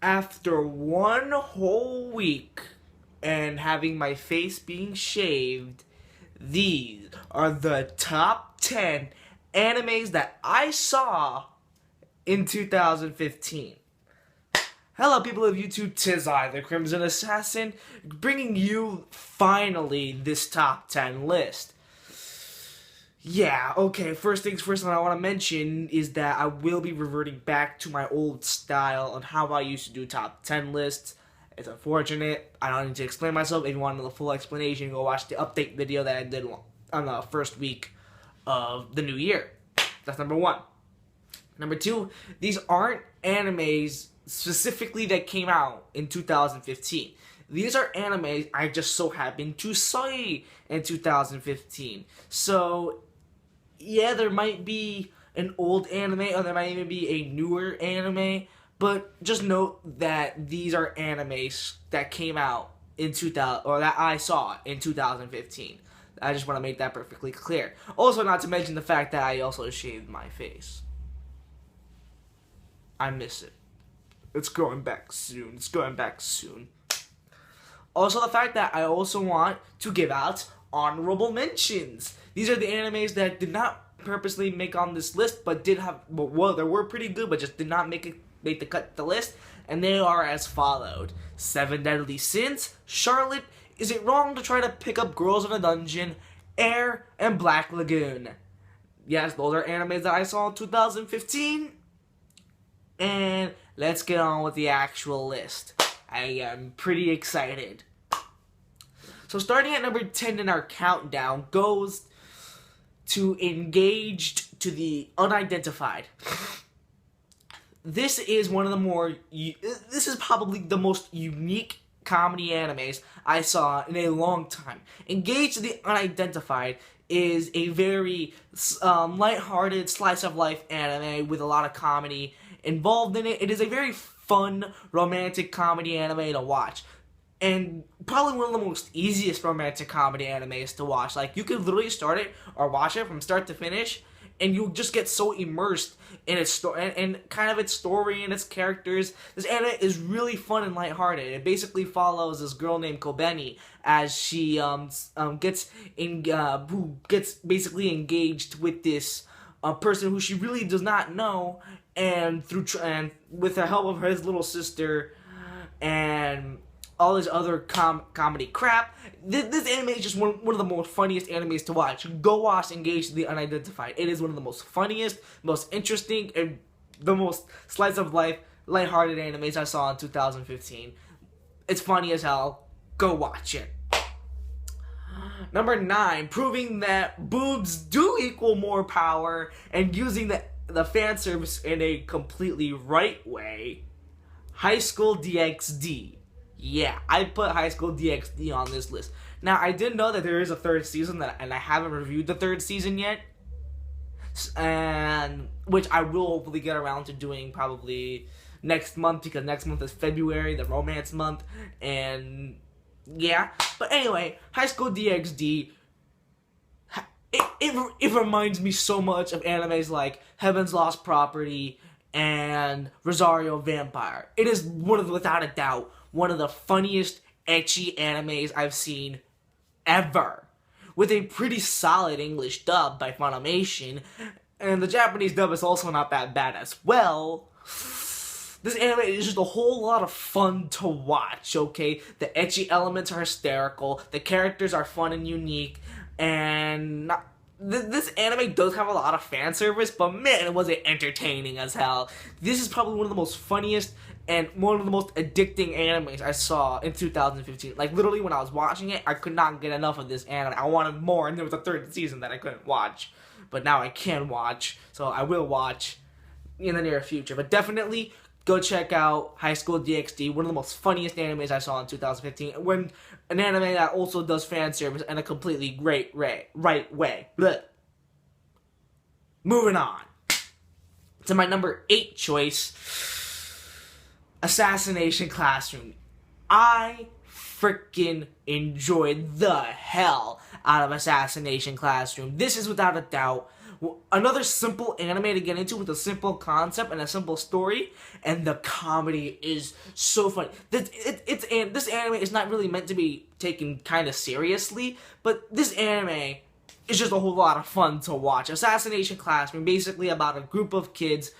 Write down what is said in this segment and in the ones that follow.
After one whole week and having my face being shaved, these are the top 10 animes that I saw in 2015. Hello, people of YouTube, 'tis I, the Crimson Assassin, bringing you finally this top 10 list. Yeah, okay, first things first, what I want to mention is that I will be reverting back to my old style on how I used to do top 10 lists. It's unfortunate. I don't need to explain myself. If you want the full explanation, go watch the update video that I did on the first week of the new year. That's number one. Number two, these aren't animes specifically that came out in 2015. These are animes I just so happened to see in 2015. So, yeah, there might be an old anime or there might even be a newer anime, but just note that these are animes that came out in 2000 or that I saw in 2015. I just want to make that perfectly clear. Also, not to mention the fact that I also shaved my face. I miss it. It's going back soon. It's going back soon. Also, the fact that I also want to give out honorable mentions. These are the animes that did not purposely make on this list, but did have, well, they were pretty good, but just did not make the list. And they are as followed: Seven Deadly Sins, Charlotte, Is It Wrong to Try to Pick Up Girls in a Dungeon, Air, and Black Lagoon. Yes, those are animes that I saw in 2015. And let's get on with the actual list. I am pretty excited. So starting at number 10 in our countdown goes to Engaged to the Unidentified. This is this is probably the most unique comedy animes I saw in a long time. Engaged to the Unidentified is a very lighthearted slice of life anime with a lot of comedy involved in it. It is a very fun romantic comedy anime to watch, and probably one of the most easiest romantic comedy animes to watch. Like, you could literally start it or watch it from start to finish, and you'll just get so immersed in its story and kind of its story and its characters. This anime is really fun and lighthearted. It basically follows this girl named Kobeni as she who gets basically engaged with this person who she really does not know, and with the help of his little sister and all this other comedy crap, this anime is just one of the most funniest animes to watch. Go watch Engaged to the Unidentified. It is one of the most funniest, most interesting, and the most slice of life, lighthearted animes I saw in 2015. It's funny as hell. Go watch it. Number 9, proving that boobs do equal more power and using the fan service in a completely right way. High School DxD. Yeah, I put High School DxD on this list. Now, I did know that there is a third season, and I haven't reviewed the third season yet, and which I will hopefully get around to doing probably next month, because next month is February, the romance month, and yeah. But anyway, High School DxD, it reminds me so much of animes like Heaven's Lost Property and Rosario Vampire. It is without a doubt, one of the funniest ecchi animes I've seen ever, with a pretty solid English dub by Funimation, and the Japanese dub is also not that bad as well. This anime is just a whole lot of fun to watch, okay? The ecchi elements are hysterical, the characters are fun and unique, and this anime does have a lot of fan service, but man, was it entertaining as hell. This is probably one of the most funniest and one of the most addicting animes I saw in 2015. Like, literally, when I was watching it, I could not get enough of this anime. I wanted more, and there was a third season that I couldn't watch. But now I can watch, so I will watch in the near future. But definitely go check out High School DxD, one of the most funniest animes I saw in 2015. When an anime that also does fan service in a completely right way. Blech. Moving on to my number 8 choice, Assassination Classroom. I freaking enjoyed the hell out of Assassination Classroom. This is without a doubt another simple anime to get into with a simple concept and a simple story, and the comedy is so funny. This anime is not really meant to be taken kind of seriously, but this anime is just a whole lot of fun to watch. Assassination Classroom, basically about a group of kids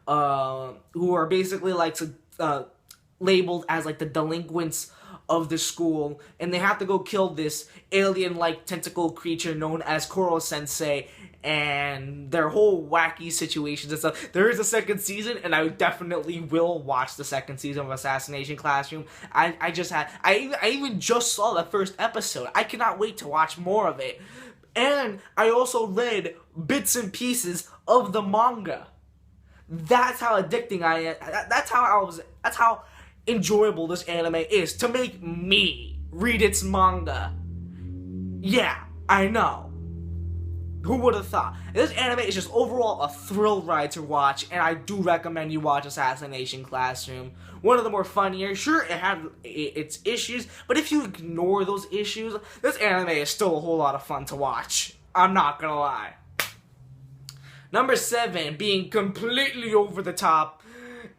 who are basically like labeled as like the delinquents of the school, and they have to go kill this alien-like tentacle creature known as Koro Sensei, and their whole wacky situations and stuff. There is a second season, and I definitely will watch the second season of Assassination Classroom. I even just saw the first episode. I cannot wait to watch more of it. And I also read bits and pieces of the manga. That's how addicting I am. That's how enjoyable this anime is, to make me read its manga. Yeah, I know. Who would have thought? This anime is just overall a thrill ride to watch, and I do recommend you watch Assassination Classroom. One of the more funnier. Sure, it had its issues, but if you ignore those issues, this anime is still a whole lot of fun to watch. I'm not gonna lie. Number 7, being completely over the top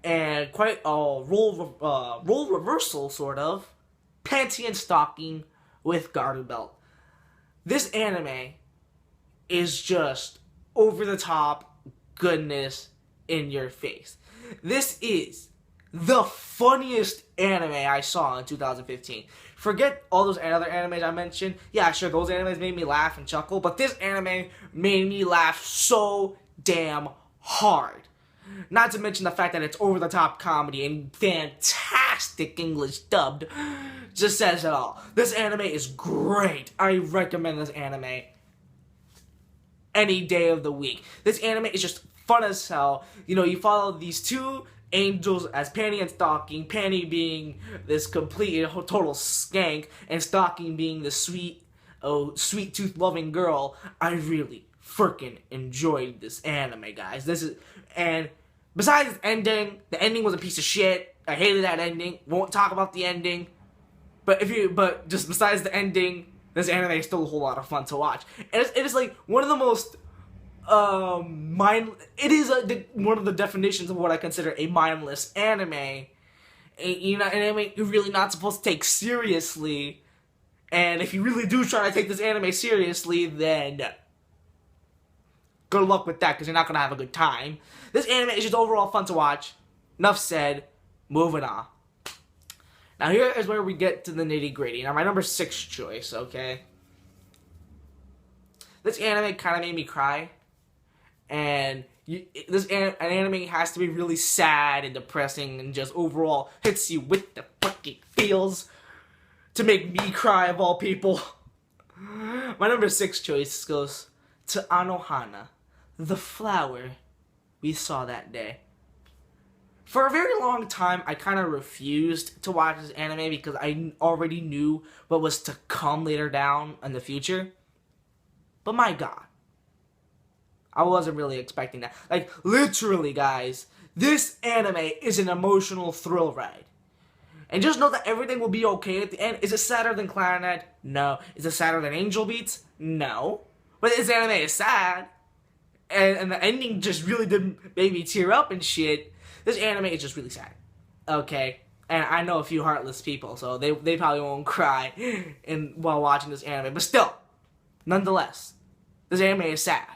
and quite a role reversal, sort of. Panty and Stocking with Garter Belt. This anime is just over the top goodness in your face. This is the funniest anime I saw in 2015. Forget all those other animes I mentioned. Yeah, sure, those animes made me laugh and chuckle, but this anime made me laugh so damn hard. Not to mention the fact that it's over-the-top comedy and fantastic English dubbed. Just says it all. This anime is great. I recommend this anime any day of the week. This anime is just fun as hell. You know, you follow these two angels as Panty and Stocking. Panty being this complete and total skank, and Stocking being the sweet tooth loving girl. I really freaking enjoyed this anime, guys. And besides the ending was a piece of shit. I hated that ending. Won't talk about the ending. But just besides the ending, this anime is still a whole lot of fun to watch. And it is like one of the most it is one of the definitions of what I consider a mindless anime. An anime you're really not supposed to take seriously. And if you really do try to take this anime seriously, then good luck with that, because you're not going to have a good time. This anime is just overall fun to watch. Enough said. Moving on. Now here is where we get to the nitty gritty. Now my number 6 choice, okay? This anime kind of made me cry. And an anime has to be really sad and depressing and just overall hits you with the fucking feels to make me cry, of all people. My number 6 choice goes to Anohana, the flower we saw that day. For a very long time, I kind of refused to watch this anime because I already knew what was to come later down in the future. But my god, I wasn't really expecting that. Like, literally, guys, this anime is an emotional thrill ride. And just know that everything will be okay at the end. Is it sadder than Clarinet? No. Is it sadder than Angel Beats? No. But this anime is sad. And the ending just really did make me tear up and shit. This anime is just really sad. Okay? And I know a few heartless people, so they probably won't cry while watching this anime. But still, nonetheless, this anime is sad.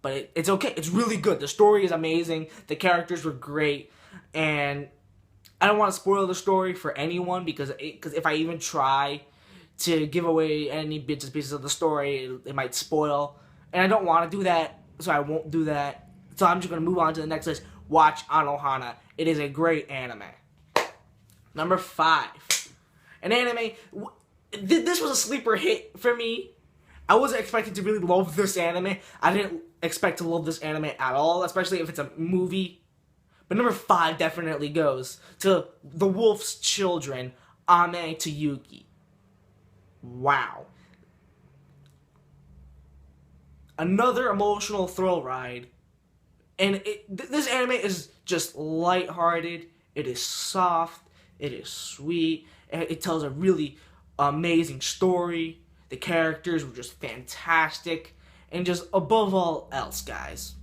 But it's okay. It's really good. The story is amazing. The characters were great. And I don't want to spoil the story for anyone, because if I even try to give away any bits and pieces of the story, it might spoil. And I don't want to do that, so I won't do that. So I'm just going to move on to the next list. Watch Anohana. It is a great anime. Number 5. An anime. This was a sleeper hit for me. I wasn't expecting to really love this anime. I didn't expect to love this anime at all, especially if it's a movie. But number 5 definitely goes to The Wolf's Children, Ame to Yuki. Wow. Another emotional thrill ride. And this anime is just lighthearted. It is soft. It is sweet. It tells a really amazing story. The characters were just fantastic. And just above all else, guys,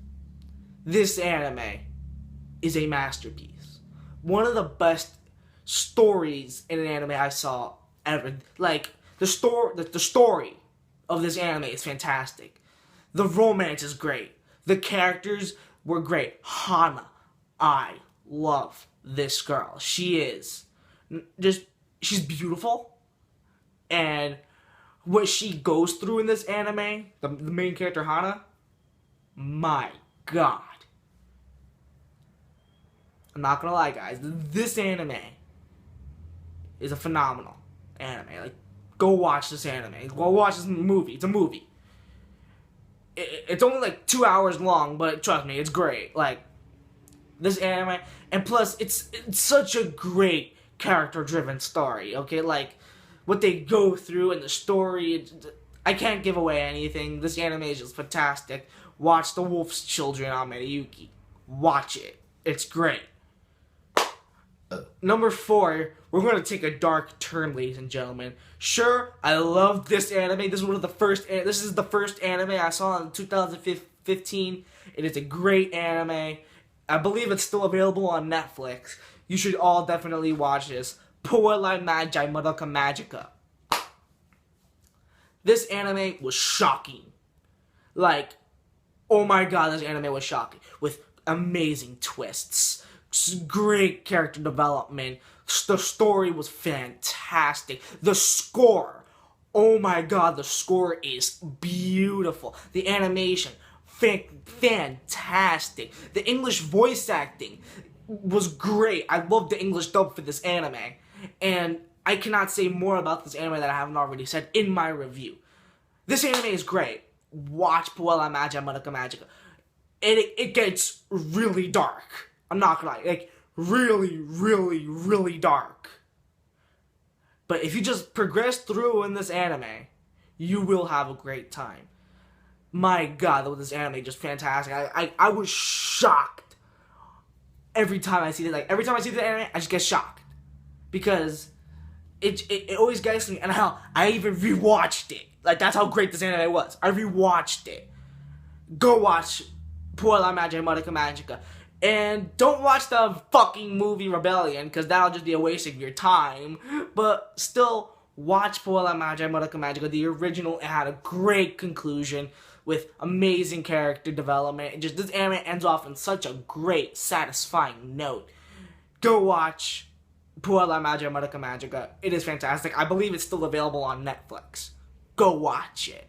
this anime is a masterpiece. One of the best stories in an anime I saw ever. Like, the story of this anime is fantastic. The romance is great. The characters were great. Hana, I love this girl. She's beautiful. And what she goes through in this anime, the main character Hana, my God. I'm not gonna lie, guys. This anime is a phenomenal anime. Like, go watch this anime. Go watch this movie. It's a movie. It's only like 2 hours long, but trust me, it's great. Like, this anime, and plus, it's such a great character-driven story. Okay, like what they go through in the story. I can't give away anything. This anime is just fantastic. Watch The Wolf's Children on Yuki. Watch it. It's great. Number 4, we're going to take a dark turn, ladies and gentlemen. Sure, I love this anime. This is the first anime I saw in 2015. It is a great anime. I believe it's still available on Netflix. You should all definitely watch this. Puella Magi Madoka Magica. This anime was shocking. Like, oh my God, this anime was shocking. With amazing twists. Great character development. The story was fantastic. The score. Oh my God, the score is beautiful. The animation, fantastic. The English voice acting was great. I love the English dub for this anime. And I cannot say more about this anime that I haven't already said in my review. This anime is great. Watch Puella Magi Madoka Magica. It gets really dark. I'm not gonna lie. Like, really, really, really dark. But if you just progress through in this anime, you will have a great time. My God, this anime is just fantastic. I was shocked every time I see it. Like, every time I see the anime, I just get shocked. Because it always gets me. And hell, I even rewatched it. Like, that's how great this anime was. I rewatched it. Go watch Puella Magi Madoka Magica. And don't watch the fucking movie Rebellion, because that'll just be a waste of your time. But still, watch Puella Magi Madoka Magica. The original, it had a great conclusion with amazing character development. This anime ends off on such a great, satisfying note. Go watch Puella Magi Madoka Magica. It is fantastic. I believe it's still available on Netflix. Go watch it.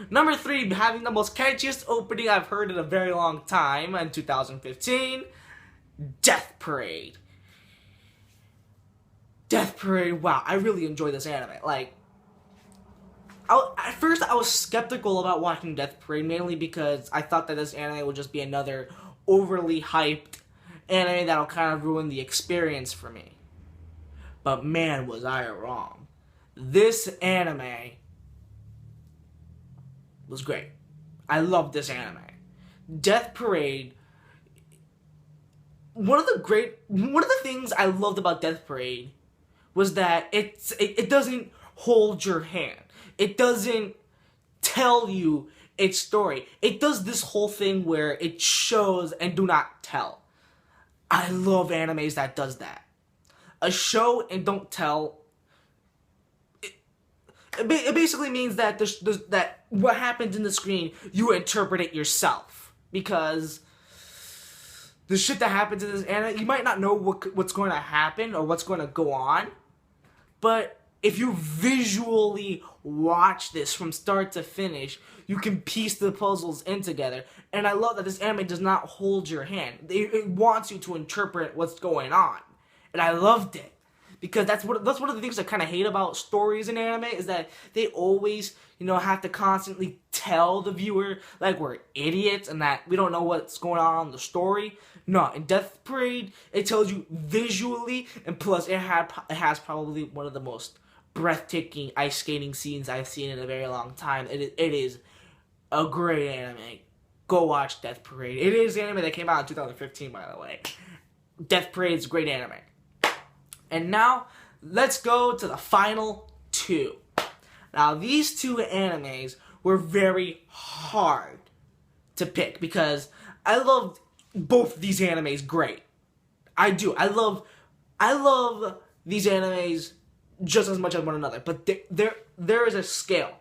Number 3, having the most catchiest opening I've heard in a very long time in 2015, Death Parade. Death Parade, wow, I really enjoy this anime. Like, at first I was skeptical about watching Death Parade, mainly because I thought that this anime would just be another overly hyped anime that'll kind of ruin the experience for me. But man, was I wrong. This anime was great. I love this anime. Death Parade. One of the things I loved about Death Parade was that it doesn't hold your hand. It doesn't tell you its story. It does this whole thing where it shows and do not tell. I love animes that does that. A show and don't tell. It basically means that that what happens in the screen, you interpret it yourself. Because the shit that happens in this anime, you might not know what's going to happen or what's going to go on. But if you visually watch this from start to finish, you can piece the puzzles in together. And I love that this anime does not hold your hand. It wants you to interpret what's going on. And I loved it. Because that's one of the things I kind of hate about stories in anime, is that they always, have to constantly tell the viewer like we're idiots and that we don't know what's going on in the story. No, in Death Parade, it tells you visually, and plus it has probably one of the most breathtaking ice skating scenes I've seen in a very long time. It is a great anime. Go watch Death Parade. It is an anime that came out in 2015, by the way. Death Parade is a great anime. And now, let's go to the final 2. Now, these 2 animes were very hard to pick because I loved both these animes great. I do. I love these animes just as much as one another. But there is a scale.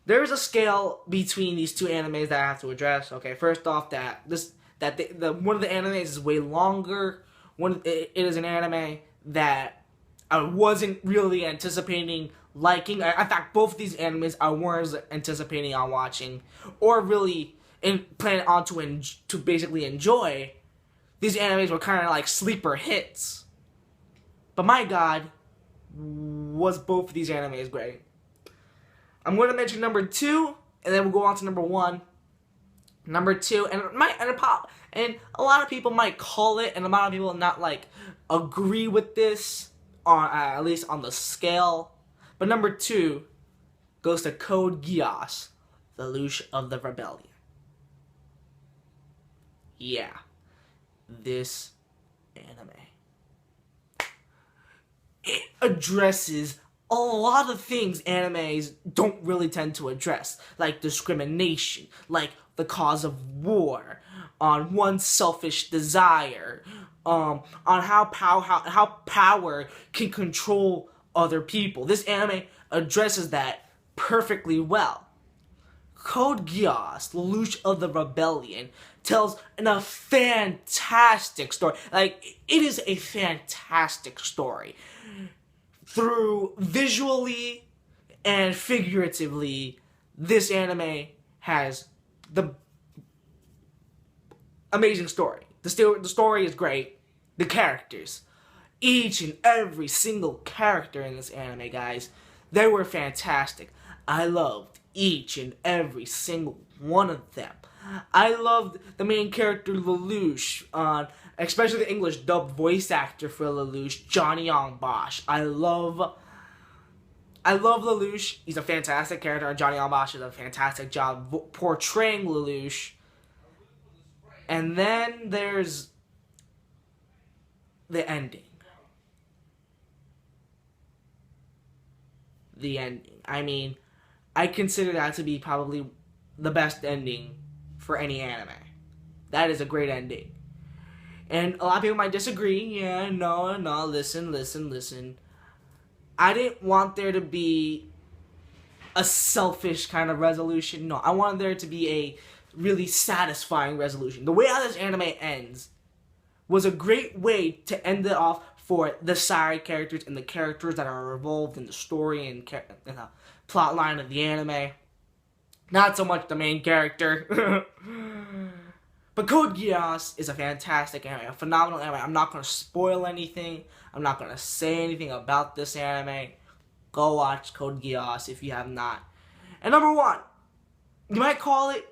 There is a scale between these two animes that I have to address. Okay, first off, that one of the animes is way longer. It is an anime that I wasn't really anticipating liking. In fact, both of these animes I weren't anticipating on watching or really planning on to basically enjoy. These animes were kind of like sleeper hits. But my God, was both of these animes great. I'm going to mention number 2, and then we'll go on to number 1. Number 2, and a lot of people might call it, and a lot of people not like agree with this, on at least on the scale. But number 2 goes to Code Geass, the Lelouch of the Rebellion. Yeah, this anime, it addresses a lot of things animes don't really tend to address, like discrimination, like the cause of war, on one's selfish desire, on how power can control other people. This anime addresses that perfectly well. Code Geass, Lelouch of the Rebellion, tells a fantastic story. Like, it is a fantastic story. Through visually and figuratively, this anime has the amazing story. The story is great. The characters. Each and every single character in this anime, guys, they were fantastic. I loved each and every single one of them. I loved the main character, Lelouch, especially the English dubbed voice actor for Lelouch, Johnny Yong Bosch. I love Lelouch. He's a fantastic character, and Johnny Yong Bosch does a fantastic job portraying Lelouch. And then there's the ending. The ending. I mean, I consider that to be probably the best ending for any anime. That is a great ending. And a lot of people might disagree. Yeah, no, listen. I didn't want there to be a selfish kind of resolution. No, I wanted there to be a really satisfying resolution. The way how this anime ends was a great way to end it off for the side characters and the characters that are involved in the story and the plot line of the anime. Not so much the main character. But Code Geass is a fantastic anime, a phenomenal anime. I'm not going to spoil anything. I'm not going to say anything about this anime. Go watch Code Geass if you have not. And number 1, you might call it,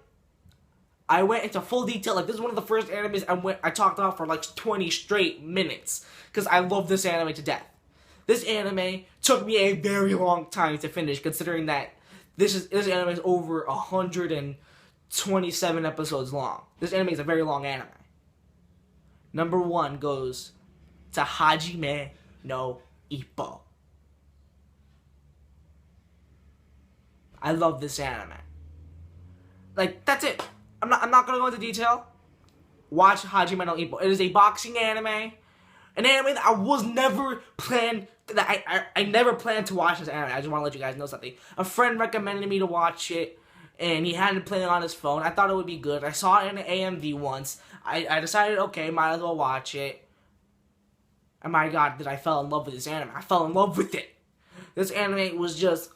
I went into full detail. Like, this is one of the first animes I talked about for like 20 straight minutes. Because I love this anime to death. This anime took me a very long time to finish, considering that this anime is over 127 episodes long. This anime is a very long anime. Number 1 goes to Hajime no Ippo. I love this anime. Like, that's it. I'm not gonna go into detail. Watch Hajime no Ippo. It is a boxing anime. An anime that I was never planned, that I never planned to watch this anime. I just want to let you guys know something. A friend recommended me to watch it, and he had it playing on his phone. I thought it would be good. I saw it in an AMV once. I decided, okay, might as well watch it. And my God, did I fell in love with this anime. I fell in love with it. This anime was just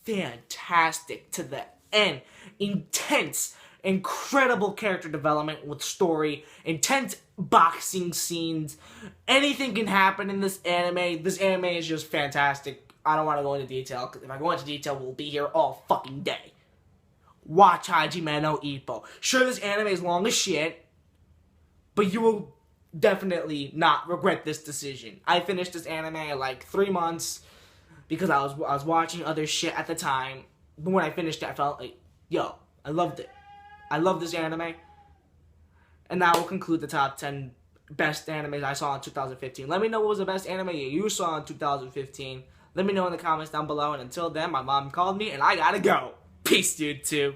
fantastic to the end. Intense, incredible character development with story, intense boxing scenes. Anything can happen in this anime. This anime is just fantastic. I don't want to go into detail, because if I go into detail, we'll be here all fucking day. Watch Hajime no Ippo. Sure, this anime is long as shit, but you will definitely not regret this decision. I finished this anime in like 3 months because I was watching other shit at the time. But when I finished it, I felt like, yo, I loved it. I love this anime. And that will conclude the top 10 best animes I saw in 2015. Let me know what was the best anime you saw in 2015. Let me know in the comments down below. And until then, my mom called me and I gotta go. Peace, dude, too.